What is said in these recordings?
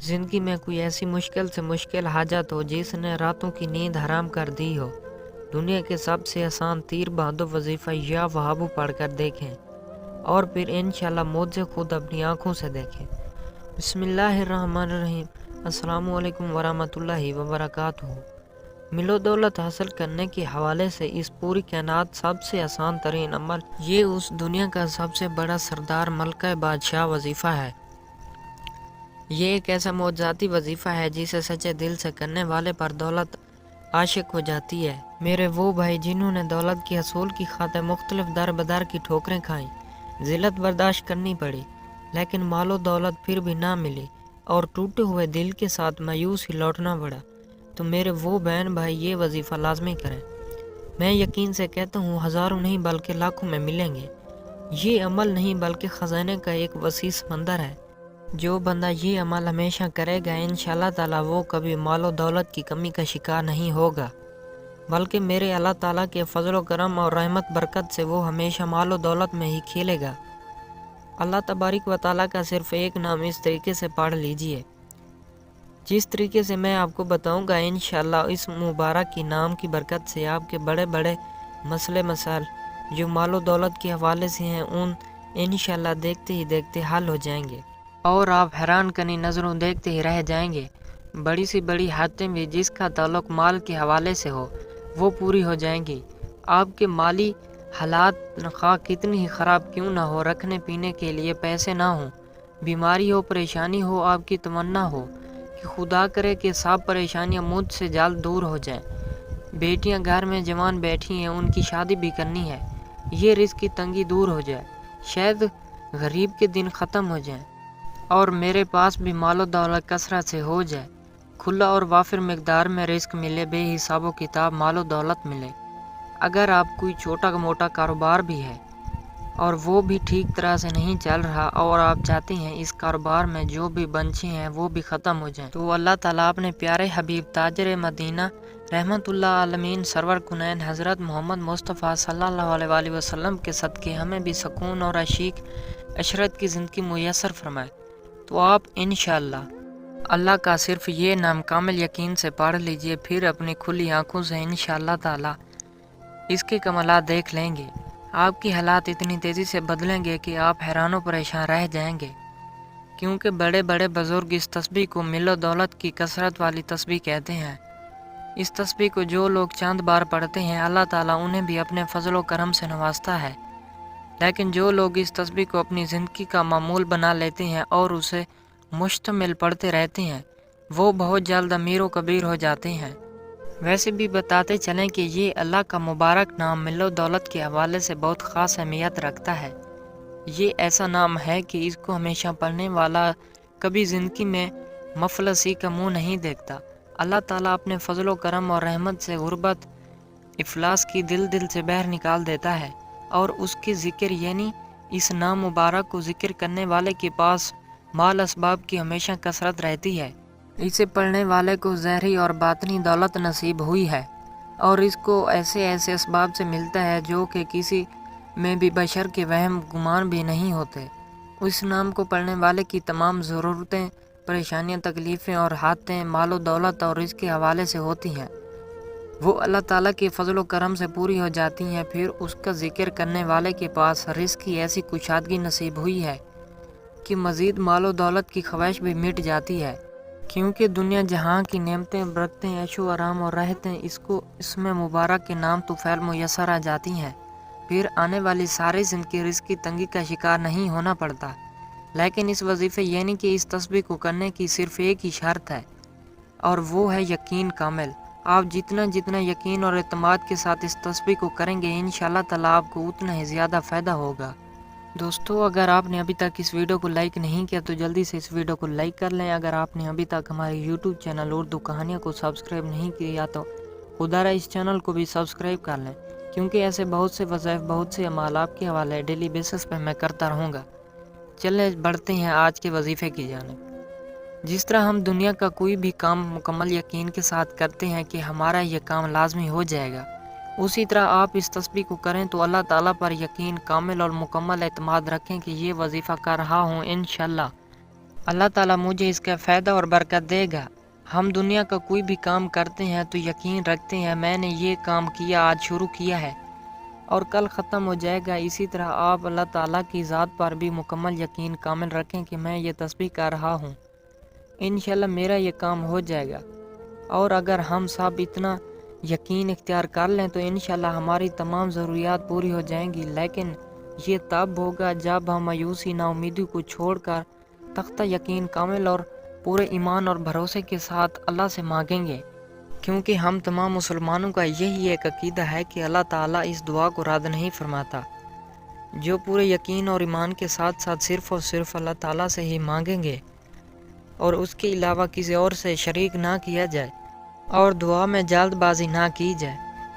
زندگی میں کوئی ایسی مشکل سے مشکل حاجت ہو جس نے راتوں کی نیند حرام کر دی ہو، دنیا کے سب سے آسان تیر بہادر وظیفہ یا وہابو پڑھ کر دیکھیں اور پھر انشاءاللہ موت سے خود اپنی آنکھوں سے دیکھیں۔ بسم اللہ الرحمن الرحیم۔ السلام علیکم ورحمۃ اللہ وبرکاتہ۔ مل و دولت حاصل کرنے کے حوالے سے اس پوری کائنات سب سے آسان ترین عمل یہ اس دنیا کا سب سے بڑا سردار ملکہ بادشاہ وظیفہ ہے۔ یہ ایک ایسا معجزاتی وظیفہ ہے جسے سچے دل سے کرنے والے پر دولت عاشق ہو جاتی ہے۔ میرے وہ بھائی جنہوں نے دولت کے حصول کی خاطر مختلف در بدر کی ٹھوکریں کھائیں، ذلت برداشت کرنی پڑی، لیکن مال و دولت پھر بھی نہ ملی اور ٹوٹے ہوئے دل کے ساتھ مایوس ہی لوٹنا پڑا، تو میرے وہ بہن بھائی یہ وظیفہ لازمی کریں۔ میں یقین سے کہتا ہوں ہزاروں نہیں بلکہ لاکھوں میں ملیں گے۔ یہ عمل نہیں بلکہ خزانے کا ایک وسیع سمندر ہے۔ جو بندہ یہ عمل ہمیشہ کرے گا انشاءاللہ تعالیٰ وہ کبھی مال و دولت کی کمی کا شکار نہیں ہوگا، بلکہ میرے اللہ تعالیٰ کے فضل و کرم اور رحمت برکت سے وہ ہمیشہ مال و دولت میں ہی کھیلے گا۔ اللہ تبارک و تعالیٰ کا صرف ایک نام اس طریقے سے پڑھ لیجئے جس طریقے سے میں آپ کو بتاؤں گا۔ انشاءاللہ اس مبارک کی نام کی برکت سے آپ کے بڑے بڑے مسئلے مسائل جو مال و دولت کے حوالے سے ہیں ان انشاءاللہ دیکھتے ہی دیکھتے حل ہو جائیں گے، اور آپ حیران کنی نظروں دیکھتے ہی رہ جائیں گے۔ بڑی سی بڑی حاجتیں بھی جس کا تعلق مال کے حوالے سے ہو وہ پوری ہو جائیں گی۔ آپ کے مالی حالات خواہ کتنی ہی خراب کیوں نہ ہو، رکھنے پینے کے لیے پیسے نہ ہوں، بیماری ہو، پریشانی ہو، آپ کی تمنا ہو کہ خدا کرے کہ سب پریشانیاں مجھ سے جلد دور ہو جائیں، بیٹیاں گھر میں جوان بیٹھی ہیں ان کی شادی بھی کرنی ہے، یہ رزق کی تنگی دور ہو جائے، شاید غریب کے دن ختم ہو جائیں، اور میرے پاس بھی مال و دولت کثرت سے ہو جائے، کھلا اور وافر مقدار میں رزق ملے، بے حساب و کتاب مال و دولت ملے۔ اگر آپ کوئی چھوٹا موٹا کاروبار بھی ہے اور وہ بھی ٹھیک طرح سے نہیں چل رہا اور آپ چاہتے ہیں اس کاروبار میں جو بھی بنچے ہیں وہ بھی ختم ہو جائیں، تو اللہ تعالیٰ اپنے پیارے حبیب تاجر مدینہ رحمت اللہ عالمین سرور کنین حضرت محمد مصطفیٰ صلی اللہ علیہ وآلہ وسلم کے صدقے ہمیں بھی سکون اور عشیق عشرت کی زندگی میسر فرمائے۔ تو آپ انشاءاللہ اللہ کا صرف یہ نام کامل یقین سے پڑھ لیجئے، پھر اپنی کھلی آنکھوں سے انشاءاللہ تعالیٰ اس کے کمالات دیکھ لیں گے۔ آپ کی حالات اتنی تیزی سے بدلیں گے کہ آپ حیران و پریشان رہ جائیں گے، کیونکہ بڑے بڑے بزرگ اس تسبیح کو مل و دولت کی کثرت والی تسبیح کہتے ہیں۔ اس تسبیح کو جو لوگ چند بار پڑھتے ہیں اللہ تعالیٰ انہیں بھی اپنے فضل و کرم سے نوازتا ہے، لیکن جو لوگ اس تسبیح کو اپنی زندگی کا معمول بنا لیتے ہیں اور اسے مشتمل پڑھتے رہتے ہیں وہ بہت جلد امیر و کبیر ہو جاتے ہیں۔ ویسے بھی بتاتے چلیں کہ یہ اللہ کا مبارک نام مل و دولت کے حوالے سے بہت خاص اہمیت رکھتا ہے۔ یہ ایسا نام ہے کہ اس کو ہمیشہ پڑھنے والا کبھی زندگی میں مفلسی کا منہ نہیں دیکھتا۔ اللہ تعالیٰ اپنے فضل و کرم اور رحمت سے غربت افلاس کی دل سے باہر نکال دیتا ہے، اور اس کے ذکر یعنی اس نام مبارک کو ذکر کرنے والے کے پاس مال اسباب کی ہمیشہ کثرت رہتی ہے۔ اسے پڑھنے والے کو ظاہری اور باطنی دولت نصیب ہوئی ہے، اور اس کو ایسے اسباب سے ملتا ہے جو کہ کسی میں بھی بشر کے وہم گمان بھی نہیں ہوتے۔ اس نام کو پڑھنے والے کی تمام ضرورتیں، پریشانیاں، تکلیفیں اور حاجتیں مال و دولت اور رزق کے حوالے سے ہوتی ہیں وہ اللہ تعالیٰ کے فضل و کرم سے پوری ہو جاتی ہیں۔ پھر اس کا ذکر کرنے والے کے پاس رزق کی ایسی کشادگی نصیب ہوئی ہے کہ مزید مال و دولت کی خواہش بھی مٹ جاتی ہے، کیونکہ دنیا جہاں کی نعمتیں، برکتیں، عیش و آرام اور راحتیں اس میں مبارک کے نام تو فعل میسر آ جاتی ہیں، پھر آنے والی ساری زندگی رزق کی تنگی کا شکار نہیں ہونا پڑتا۔ لیکن اس وظیفے یعنی کہ اس تسبیح کو کرنے کی صرف ایک ہی شرط ہے، اور وہ ہے یقین کامل۔ آپ جتنا یقین اور اعتماد کے ساتھ اس تسبیح کو کریں گے انشاءاللہ تعالیٰ آپ کو اتنا ہی زیادہ فائدہ ہوگا۔ دوستو اگر آپ نے ابھی تک اس ویڈیو کو لائک نہیں کیا تو جلدی سے اس ویڈیو کو لائک کر لیں۔ اگر آپ نے ابھی تک ہمارے یوٹیوب چینل اردو کہانیاں کو سبسکرائب نہیں کیا تو خدا را اس چینل کو بھی سبسکرائب کر لیں، کیونکہ ایسے بہت سے وظائف، بہت سے اعمال آپ کے حوالے ڈیلی بیسس پہ میں کرتا رہوں گا۔ چلیں بڑھتے ہیں آج کے وظیفے کی جانب۔ جس طرح ہم دنیا کا کوئی بھی کام مکمل یقین کے ساتھ کرتے ہیں کہ ہمارا یہ کام لازمی ہو جائے گا، اسی طرح آپ اس تسبیح کو کریں تو اللہ تعالیٰ پر یقین کامل اور مکمل اعتماد رکھیں کہ یہ وظیفہ کر رہا ہوں انشاءاللہ اللہ تعالیٰ مجھے اس کا فائدہ اور برکت دے گا۔ ہم دنیا کا کوئی بھی کام کرتے ہیں تو یقین رکھتے ہیں میں نے یہ کام کیا، آج شروع کیا ہے اور کل ختم ہو جائے گا۔ اسی طرح آپ اللہ تعالیٰ کی ذات پر بھی مکمل یقین کامل رکھیں کہ میں یہ تسبیح کر رہا ہوں، انشاءاللہ میرا یہ کام ہو جائے گا۔ اور اگر ہم سب اتنا یقین اختیار کر لیں تو انشاءاللہ ہماری تمام ضروریات پوری ہو جائیں گی، لیکن یہ تب ہوگا جب ہم مایوسی نا امیدی کو چھوڑ کر تختہ یقین کامل اور پورے ایمان اور بھروسے کے ساتھ اللہ سے مانگیں گے، کیونکہ ہم تمام مسلمانوں کا یہی ایک عقیدہ ہے کہ اللہ تعالیٰ اس دعا کو رد نہیں فرماتا۔ جو پورے یقین اور ایمان کے ساتھ ساتھ صرف اور صرف اللہ تعالیٰ سے ہی مانگیں گے اور اس کے علاوہ کسی اور سے شریک نہ کیا جائے اور دعا میں جلد بازی نہ کی جائے،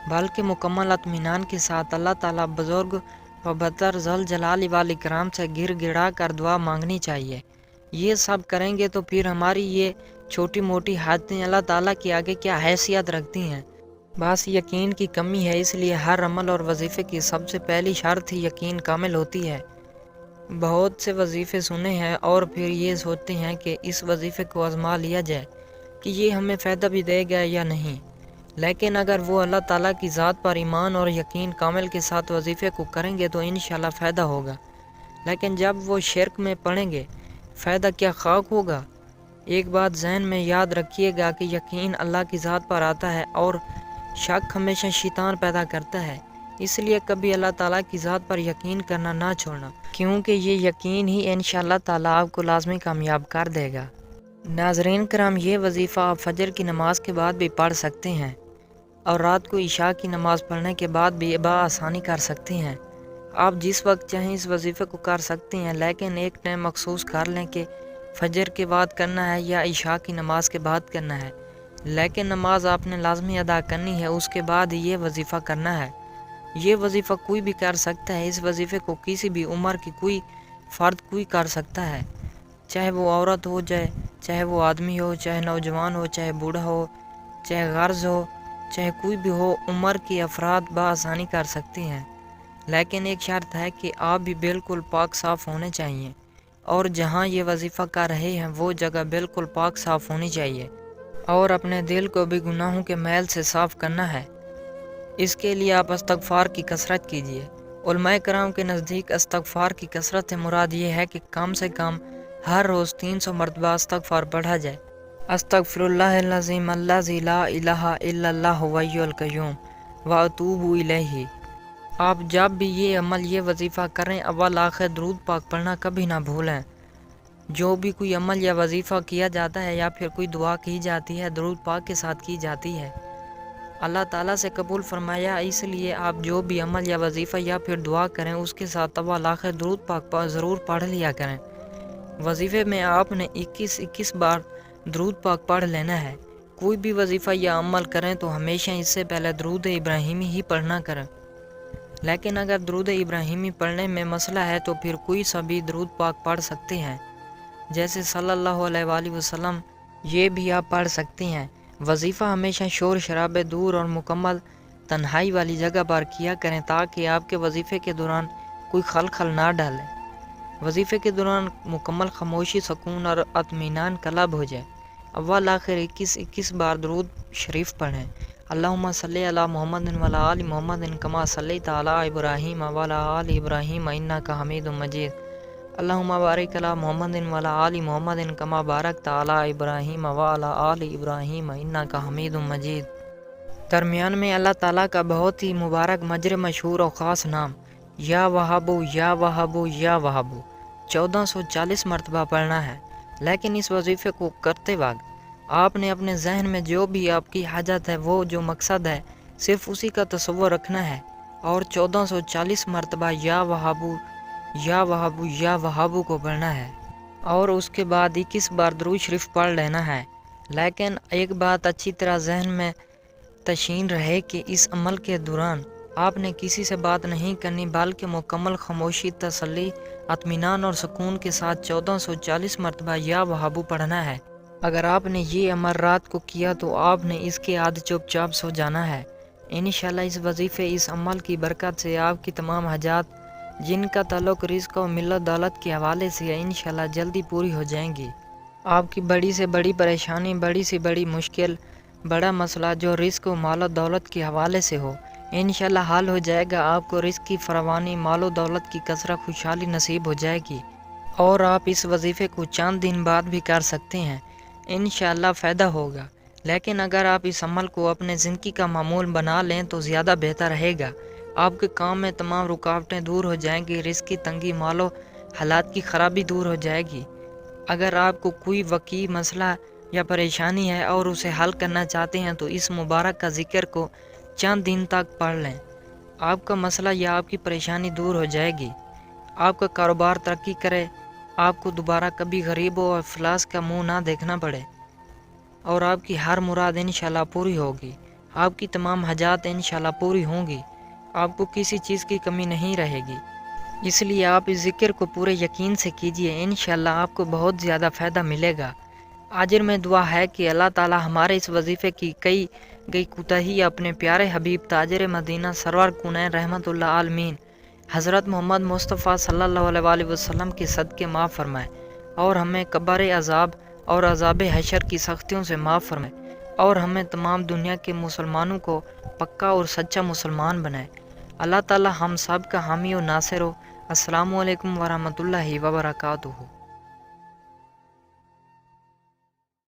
بلکہ مکمل اطمینان کے ساتھ اللہ تعالیٰ بزرگ و برتر ذوال جلال والاکرام سے گر گڑا کر دعا مانگنی چاہیے۔ یہ سب کریں گے تو پھر ہماری یہ چھوٹی موٹی حاجتیں اللہ تعالیٰ کے آگے کیا حیثیت رکھتی ہیں؟ بس یقین کی کمی ہے، اس لیے ہر عمل اور وظیفے کی سب سے پہلی شرط ہی یقین کامل ہوتی ہے۔ بہت سے وظیفے سنے ہیں اور پھر یہ سوچتے ہیں کہ اس وظیفے کو آزما لیا جائے کہ یہ ہمیں فائدہ بھی دے گا یا نہیں، لیکن اگر وہ اللہ تعالیٰ کی ذات پر ایمان اور یقین کامل کے ساتھ وظیفے کو کریں گے تو انشاءاللہ فائدہ ہوگا، لیکن جب وہ شرک میں پڑیں گے فائدہ کیا خاک ہوگا؟ ایک بات ذہن میں یاد رکھیے گا کہ یقین اللہ کی ذات پر آتا ہے اور شک ہمیشہ شیطان پیدا کرتا ہے، اس لیے کبھی اللہ تعالیٰ کی ذات پر یقین کرنا نہ چھوڑنا، کیونکہ یہ یقین ہی انشاءاللہ تعالیٰ آپ کو لازمی کامیاب کر دے گا۔ ناظرین کرام، یہ وظیفہ آپ فجر کی نماز کے بعد بھی پڑھ سکتے ہیں اور رات کو عشاء کی نماز پڑھنے کے بعد بھی بآسانی کر سکتے ہیں۔ آپ جس وقت چاہیں اس وظیفے کو کر سکتے ہیں، لیکن ایک ٹائم مخصوص کر لیں کہ فجر کے بعد کرنا ہے یا عشاء کی نماز کے بعد کرنا ہے، لیکن نماز آپ نے لازمی ادا کرنی ہے، اس کے بعد یہ وظیفہ کرنا ہے۔ یہ وظیفہ کوئی بھی کر سکتا ہے، اس وظیفے کو کسی بھی عمر کی کوئی فرد کوئی کر سکتا ہے، چاہے وہ عورت ہو جائے، چاہے وہ آدمی ہو، چاہے نوجوان ہو، چاہے بوڑھا ہو، چاہے غرض ہو، چاہے کوئی بھی ہو، عمر کے افراد بآسانی کر سکتے ہیں، لیکن ایک شرط ہے کہ آپ بھی بالکل پاک صاف ہونے چاہیے اور جہاں یہ وظیفہ کر رہے ہیں وہ جگہ بالکل پاک صاف ہونی چاہیے اور اپنے دل کو بھی گناہوں کے میل سے صاف کرنا ہے۔ اس کے لیے آپ استغفار کی کثرت کیجیے۔ علماء کرام کے نزدیک استغفار کی کثرت سے مراد یہ ہے کہ کم سے کم ہر روز 300 مرتبہ استغفار پڑھا جائے۔ استغفر اللہ العظیم الذی لا الہ الا اللہ حی القیوم واتوب الیہ۔ آپ جب بھی یہ عمل یہ وظیفہ کریں اول آخر درود پاک پڑھنا کبھی نہ بھولیں۔ جو بھی کوئی عمل یا وظیفہ کیا جاتا ہے یا پھر کوئی دعا کی جاتی ہے درود پاک کے ساتھ کی جاتی ہے، اللہ تعالیٰ سے قبول فرمایا، اس لیے آپ جو بھی عمل یا وظیفہ یا پھر دعا کریں اس کے ساتھ اول آخر درود پاک ضرور پڑھ لیا کریں۔ وظیفے میں آپ نے 21 بار درود پاک پڑھ لینا ہے۔ کوئی بھی وظیفہ یا عمل کریں تو ہمیشہ اس سے پہلے درود ابراہیمی ہی پڑھنا کریں، لیکن اگر درود ابراہیمی پڑھنے میں مسئلہ ہے تو پھر کوئی سا بھی درود پاک پڑھ سکتے ہیں، جیسے صلی اللہ علیہ وآلہ وسلم، یہ بھی آپ پڑھ سکتے ہیں۔ وظیفہ ہمیشہ شور شرابے دور اور مکمل تنہائی والی جگہ پر کیا کریں تاکہ آپ کے وظیفے کے دوران کوئی خلل نہ ڈالے۔ وظیفے کے دوران مکمل خاموشی، سکون اور اطمینان قلب ہو جائے۔ اول آخر 21 بار درود شریف پڑھیں۔ اللہم صلی علی محمد وعلی آل محمد کما صلیت علی ابراہیم وعلی آل ابراہیم انک حمید مجید۔ اللہم بارک علی محمد وعلی آل محمد کما بارکت علی ابراہیم وعلی آل ابراہیم انک حمید مجید۔ درمیان میں اللہ تعالیٰ کا بہت ہی مبارک مجر مشہور اور خاص نام یا وہابو یا وہابو یا وہابو 1440 مرتبہ پڑھنا ہے، لیکن اس وظیفے کو کرتے وقت آپ نے اپنے ذہن میں جو بھی آپ کی حاجت ہے، وہ جو مقصد ہے، صرف اسی کا تصور رکھنا ہے اور 1440 مرتبہ یا وہابو یا وہابو یا وہابو کو پڑھنا ہے اور اس کے بعد 21 بار درود شریف پڑھ لینا ہے۔ لیکن ایک بات اچھی طرح ذہن میں تشعین رہے کہ اس عمل کے دوران آپ نے کسی سے بات نہیں کرنی، بلکہ مکمل خاموشی، تسلی، اطمینان اور سکون کے ساتھ 1440 مرتبہ یا وہابو پڑھنا ہے۔ اگر آپ نے یہ عمل رات کو کیا تو آپ نے اس کے عاد چپ چاپ سو جانا ہے۔ انشاءاللہ اس وظیفے اس عمل کی برکت سے آپ کی تمام حاجات جن کا تعلق رزق و ملت دولت کے حوالے سے انشاءاللہ جلدی پوری ہو جائیں گی۔ آپ کی بڑی سے بڑی پریشانی، بڑی سے بڑی مشکل، بڑا مسئلہ جو رزق و مال و دولت کے حوالے سے ہو انشاءاللہ حل ہو جائے گا۔ آپ کو رزق کی فراوانی، مال و دولت کی کثرت، خوشحالی نصیب ہو جائے گی، اور آپ اس وظیفے کو چند دن بعد بھی کر سکتے ہیں، انشاءاللہ فائدہ ہوگا۔ لیکن اگر آپ اس عمل کو اپنے زندگی کا معمول بنا لیں تو زیادہ بہتر رہے گا۔ آپ کے کام میں تمام رکاوٹیں دور ہو جائیں گی، رزق کی تنگی، مال و حالات کی خرابی دور ہو جائے گی۔ اگر آپ کو کوئی وقوعی مسئلہ یا پریشانی ہے اور اسے حل کرنا چاہتے ہیں تو اس مبارک کا ذکر کو چند دن تک پڑھ لیں، آپ کا مسئلہ یا آپ کی پریشانی دور ہو جائے گی، آپ کا کاروبار ترقی کرے، آپ کو دوبارہ کبھی غریبوں اور افلاس کا منہ نہ دیکھنا پڑے، اور آپ کی ہر مراد انشاءاللہ پوری ہوگی، آپ کی تمام حاجات انشاءاللہ پوری ہوں گی، آپ کو کسی چیز کی کمی نہیں رہے گی۔ اس لیے آپ اس ذکر کو پورے یقین سے کیجئے، انشاءاللہ آپ کو بہت زیادہ فائدہ ملے گا۔ آخر میں دعا ہے کہ اللہ تعالی ہمارے اس وظیفے کی کئی گئی کوتاہی اپنے پیارے حبیب تاجر مدینہ سرور کونین رحمت اللہ عالمین حضرت محمد مصطفیٰ صلی اللہ علیہ وآلہ وسلم کے صدقے معاف فرمائے، اور ہمیں قبر عذاب اور عذاب حشر کی سختیوں سے معاف فرمائے، اور ہمیں تمام دنیا کے مسلمانوں کو پکا اور سچا مسلمان بنائے۔ اللہ تعالی ہم سب کا حامی و ناصر ہو۔ السلام علیکم ورحمۃ اللہ وبرکاتہ۔